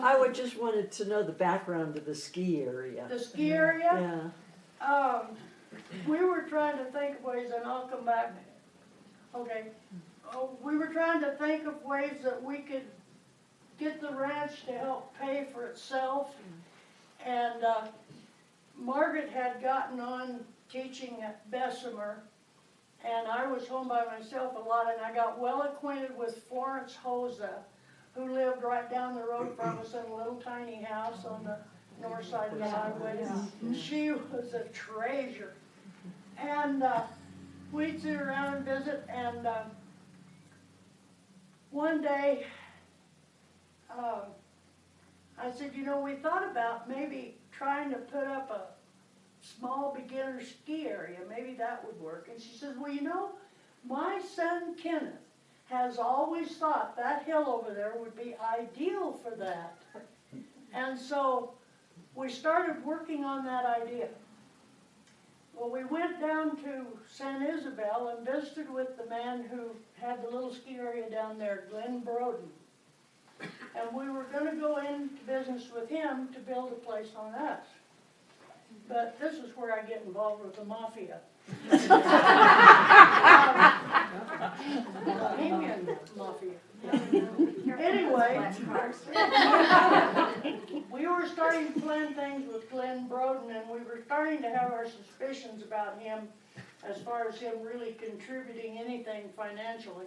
I would just wanted to know the background of the ski area. The ski area, Yeah. we were trying to think of ways, and I'll come back. Okay. We were trying to think of ways that we could get the ranch to help pay for itself. And Margaret had gotten on teaching at Bessemer, and I was home by myself a lot, and I got well acquainted with Florence Hosa, who lived right down the road from us in a little tiny house on the north side of the highway. She was a treasure. And we'd sit around and visit, and one day I said, you know, we thought about maybe trying to put up a small beginner ski area. Maybe that would work. And she says, well, you know, my son Kenneth has always thought that hill over there would be ideal for that. And so we started working on that idea. Well, we went down to San Isabel and visited with the man who had the little ski area down there, Glenn Broden. And we were going to go into business with him to build a place on us. But this is where I get involved with the mafia. Bohemian mafia. Anyway, we were starting to plan things with Glenn Broden, and we were starting to have our suspicions about him as far as him really contributing anything financially.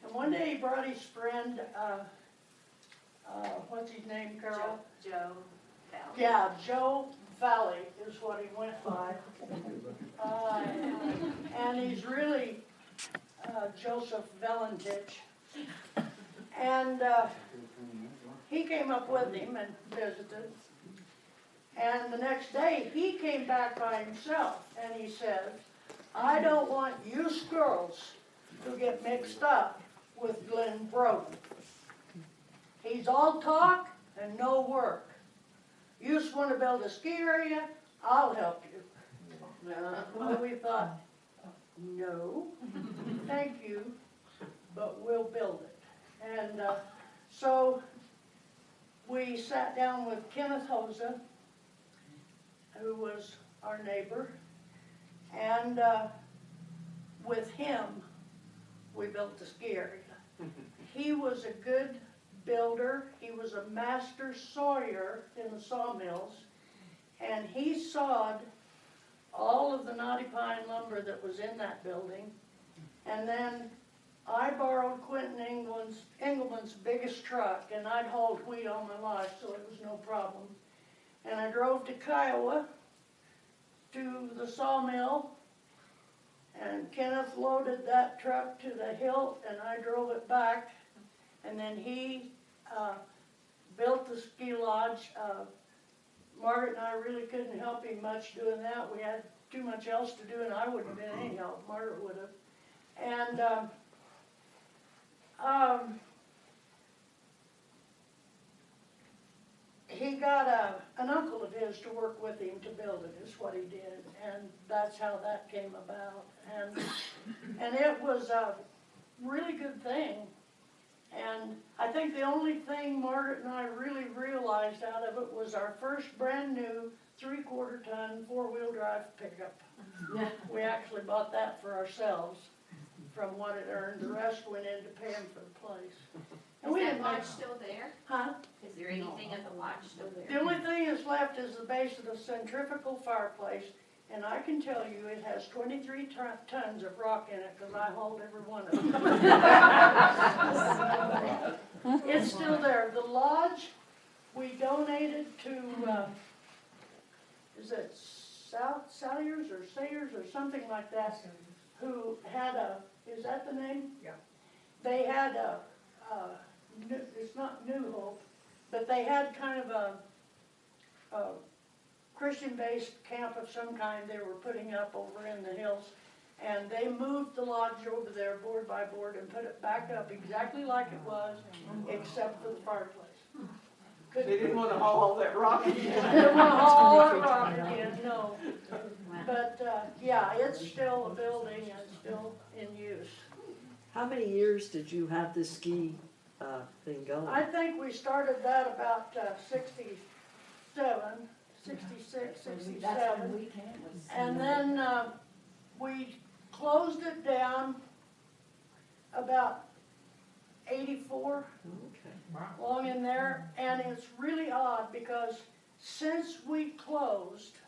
And one day he brought his friend, what's his name, Carol? Joe Valley. Yeah, Joe Valley is what he went by. And he's really Joseph Valentich. And he came up with him and visited. And the next day he came back by himself and he said, I don't want you girls to get mixed up with Glenn Broden. He's all talk and no work. You just want to build a ski area, I'll help you. Well, we thought, no, thank you, but we'll build it. And so we sat down with Kenneth Hosa, who was our neighbor, and with him, we built the ski area. He was a good builder. He was a master sawyer in the sawmills, and he sawed all of the knotty pine lumber that was in that building. And then I borrowed Quentin Engelman's biggest truck, and I'd hauled wheat all my life, so it was no problem. And I drove to Kiowa to the sawmill, and Kenneth loaded that truck to the hill, and I drove it back. And then he built the ski lodge. Margaret and I really couldn't help him much doing that. We had too much else to do, and I wouldn't have been any help. Margaret would have. And he got an uncle of his to work with him to build it, is what he did. And that's how that came about. And it was a really good thing. And I think the only thing Margaret and I really realized out of it was our first brand new 3/4 ton 4-wheel drive pickup. We actually bought that for ourselves from what it earned. The rest went into paying for the place. And Is that lodge still there? Huh? Is there anything at the lodge still The there? only thing that's left is the base of the centrifugal fireplace. And I can tell you it has 23 tons of rock in it because I hauled every one of them. It's still there. The lodge we donated to, is it Salyers or Sayers or something like that, who had is that the name? Yeah. They had it's not New Hope, but they had kind of a Christian-based camp of some kind they were putting up over in the hills, and they moved the lodge over there board by board and put it back up exactly like it was, except for the fireplace. They didn't want to haul all that rock again. They didn't want to haul all that rock again, no. But yeah, it's still a building and still in use. How many years did you have the ski thing going? I think we started that about 67, 66, 67. And then we closed it down about 84, Okay. along in there. And it's really odd because since we closed,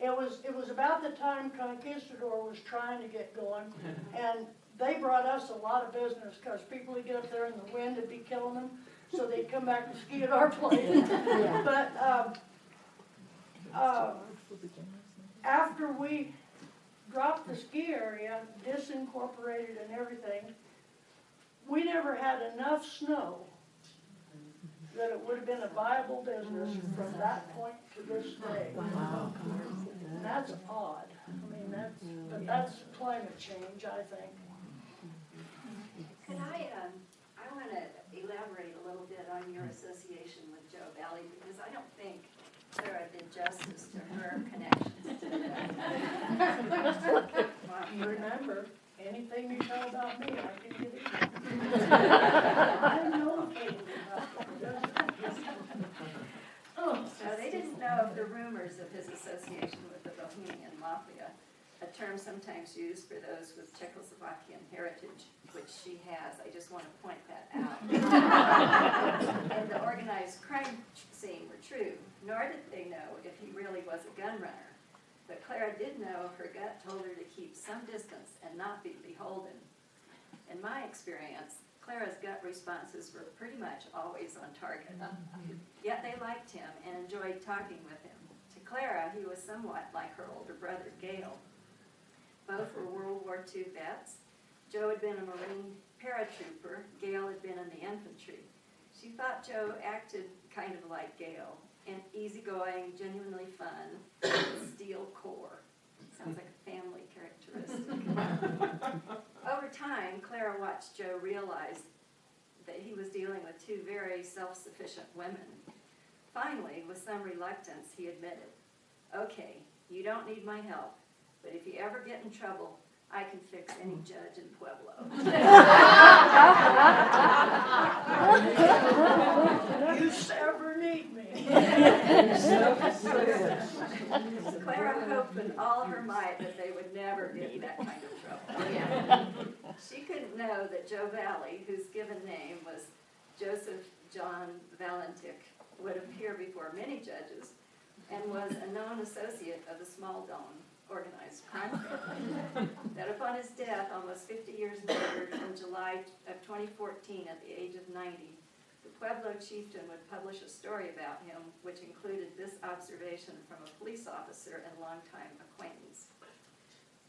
it was about the time Conquistador was trying to get going. And they brought us a lot of business because people would get up there in the wind would be killing them. So they'd come back and ski at our place. But after we dropped the ski area, disincorporated and everything, we never had enough snow that it would have been a viable business from that point to this day. Wow. And that's odd. I mean, that's climate change, I think. Could I want to elaborate a little bit on your association with Joe Valley, because I don't think Clara did justice to her connections to that. Remember, anything you tell about me, I can get it. I know anything about So they didn't know of the rumors of his association with the Bohemian Mafia, a term sometimes used for those with Czechoslovakian heritage, which she has. I just want to point that out. And the organized crime scene were true, nor did they know if he really was a gun runner. But Clara did know her gut told her to keep some distance and not be beholden. In my experience, Clara's gut responses were pretty much always on target. Yet they liked him and enjoyed talking with him. To Clara, he was somewhat like her older brother, Gale. Both were World War II vets. Joe had been a Marine paratrooper. Gale had been in the infantry. She thought Joe acted kind of like Gale, and easygoing, genuinely fun, steel core. Sounds like a family characteristic. Over time, Clara watched Joe realize that he was dealing with two very self-sufficient women. Finally, with some reluctance, he admitted, "Okay, you don't need my help, but if you ever get in trouble, I can fix any judge in Pueblo." You ever need me. Clara hoped with all her might that they would never get in that kind of trouble. She couldn't know that Joe Valley, whose given name was Joseph John Valentik, would appear before many judges and was a known associate of the Small Dome organized crime family. That upon his death, almost 50 years later, in July of 2014, at the age of 90, the Pueblo chieftain would publish a story about him, which included this observation from a police officer and longtime acquaintance.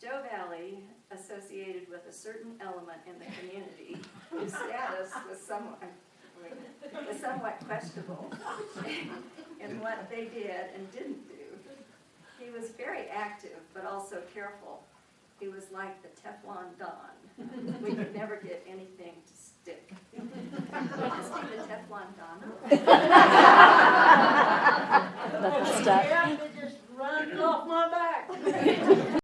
Joe Valley, associated with a certain element in the community whose status was somewhat questionable in what they did and didn't do. He was very active, but also careful. He was like the Teflon Don. We could never get anything to stick. Would this be the Teflon Don? Nothing stuck.